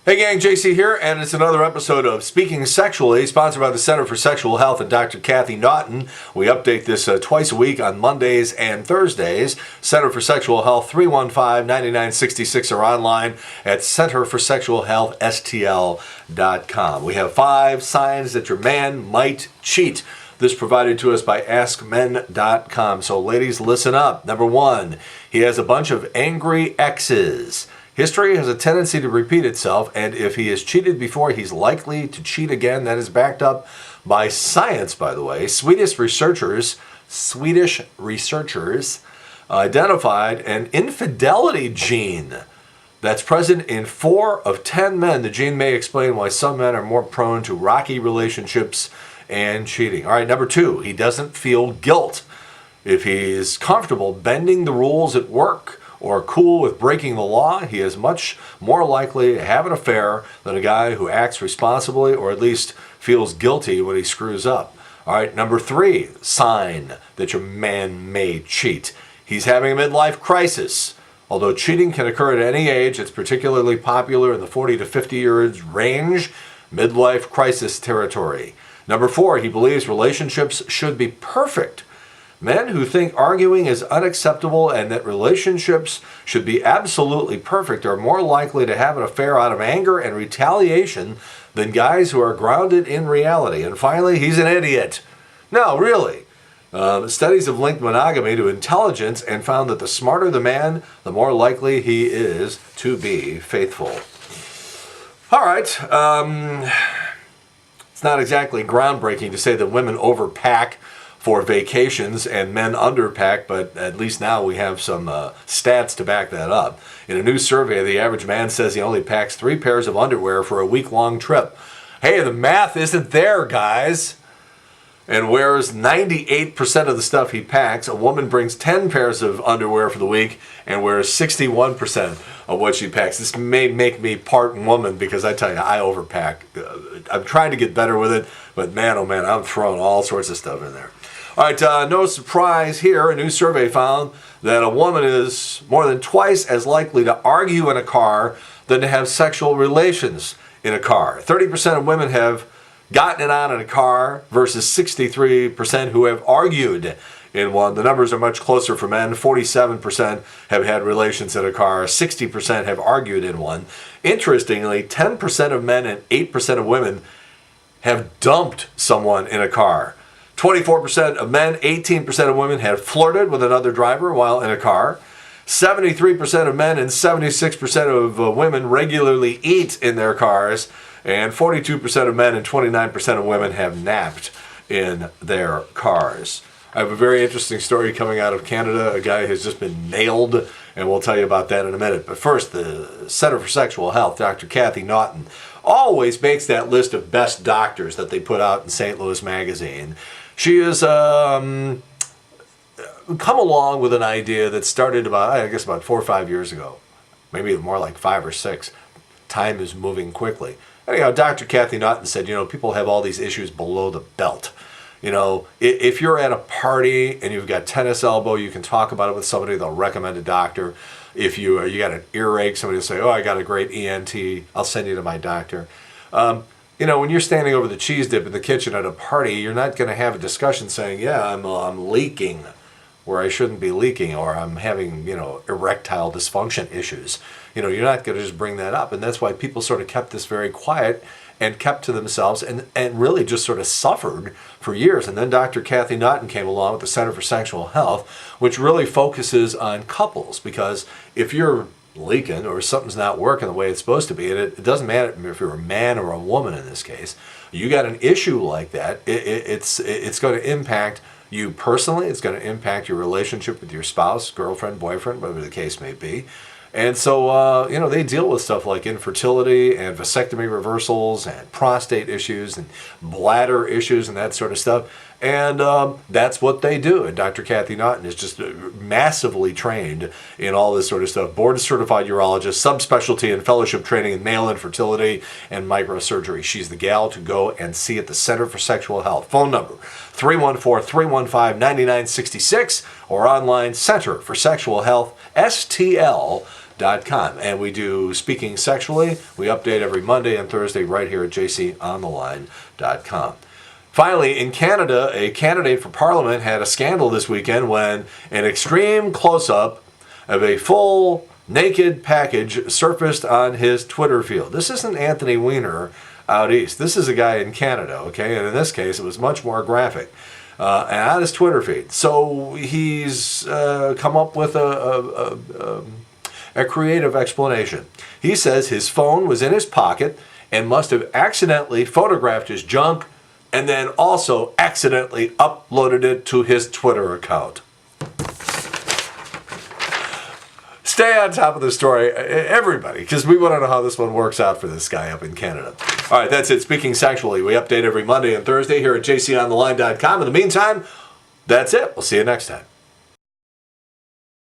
Hey gang, JC here, and it's another episode of Speaking Sexually, sponsored by the Center for Sexual Health and Dr. Kathy Naughton. We update this twice a week on Mondays and Thursdays. Center for Sexual Health, 315-9966, or online at centerforsexualhealthstl.com. We have 5 signs that your man might cheat. This provided to us by AskMen.com. So ladies, listen up. Number 1, he has a bunch of angry exes. History has a tendency to repeat itself, and if he has cheated before, he's likely to cheat again. That is backed up by science, by the way. Swedish researchers identified an infidelity gene that's present in 4 of 10 men. The gene may explain why some men are more prone to rocky relationships and cheating. All right, number 2, he doesn't feel guilt. If he's comfortable bending the rules at work or cool with breaking the law, he is much more likely to have an affair than a guy who acts responsibly or at least feels guilty when he screws up. All right, number 3, sign that your man may cheat. He's having a midlife crisis. Although cheating can occur at any age, it's particularly popular in the 40 to 50 years range, midlife crisis territory. Number 4, he believes relationships should be perfect. Men who think arguing is unacceptable and that relationships should be absolutely perfect are more likely to have an affair out of anger and retaliation than guys who are grounded in reality. And finally, he's an idiot. No, really. Studies have linked monogamy to intelligence and found that the smarter the man, the more likely he is to be faithful. All right. It's not exactly groundbreaking to say that women overpack for vacations and men underpack, but at least now we have some stats to back that up. In a new survey, the average man says he only packs 3 pairs of underwear for a week-long trip. Hey, the math isn't there, guys. And wears 98% of the stuff he packs. A woman brings 10 pairs of underwear for the week and wears 61% of what she packs. This may make me part woman because I tell you, I overpack. I'm trying to get better with it, but man, oh man, I'm throwing all sorts of stuff in there. All right, no surprise here. A new survey found that a woman is more than twice as likely to argue in a car than to have sexual relations in a car. 30% of women have gotten it on in a car versus 63% who have argued in one. The numbers are much closer for men. 47% have had relations in a car. 60% have argued in one. Interestingly, 10% of men and 8% of women have dumped someone in a car. 24% of men, 18% of women have flirted with another driver while in a car. 73% of men and 76% of women regularly eat in their cars. And 42% of men and 29% of women have napped in their cars. I have a very interesting story coming out of Canada. A guy has just been nailed, and we'll tell you about that in a minute. But first, the Center for Sexual Health, Dr. Kathy Naughton, always makes that list of best doctors that they put out in St. Louis Magazine. She has come along with an idea that started about 4 or 5 years ago. Maybe more like 5 or 6. Time is moving quickly. Anyhow, Dr. Kathy Naughton said, people have all these issues below the belt. If you're at a party and you've got tennis elbow, you can talk about it with somebody. They'll recommend a doctor. If you got an earache, somebody will say, oh, I got a great ENT. I'll send you to my doctor. When you're standing over the cheese dip in the kitchen at a party, you're not going to have a discussion saying, yeah, I'm leaking where I shouldn't be leaking, or I'm having, erectile dysfunction issues. You're not going to just bring that up. And that's why people sort of kept this very quiet and kept to themselves and really just sort of suffered for years. And then Dr. Kathy Naughton came along with the Center for Sexual Health, which really focuses on couples, because if you're leaking or something's not working the way it's supposed to be, and it doesn't matter if you're a man or a woman in this case, you got an issue like that, it's going to impact you personally. It's going to impact your relationship with your spouse, girlfriend, boyfriend, whatever the case may be. And so, they deal with stuff like infertility and vasectomy reversals and prostate issues and bladder issues and that sort of stuff. And that's what they do. And Dr. Kathy Naughton is just massively trained in all this sort of stuff. Board certified urologist, subspecialty and fellowship training in male infertility and microsurgery. She's the gal to go and see at the Center for Sexual Health. Phone number 314-315-9966 or online Center for Sexual Health, STL.com. And we do Speaking Sexually. We update every Monday and Thursday right here at jcontheline.com. Finally, in Canada, a candidate for Parliament had a scandal this weekend when an extreme close-up of a full naked package surfaced on his Twitter feed. This isn't Anthony Weiner out east. This is a guy in Canada, okay? And in this case, it was much more graphic. And on his Twitter feed. So he's come up with a creative explanation. He says his phone was in his pocket and must have accidentally photographed his junk and then also accidentally uploaded it to his Twitter account. Stay on top of the story, everybody, because we want to know how this one works out for this guy up in Canada. All right, that's it. Speaking Sexually, we update every Monday and Thursday here at jcontheline.com. In the meantime, that's it. We'll see you next time.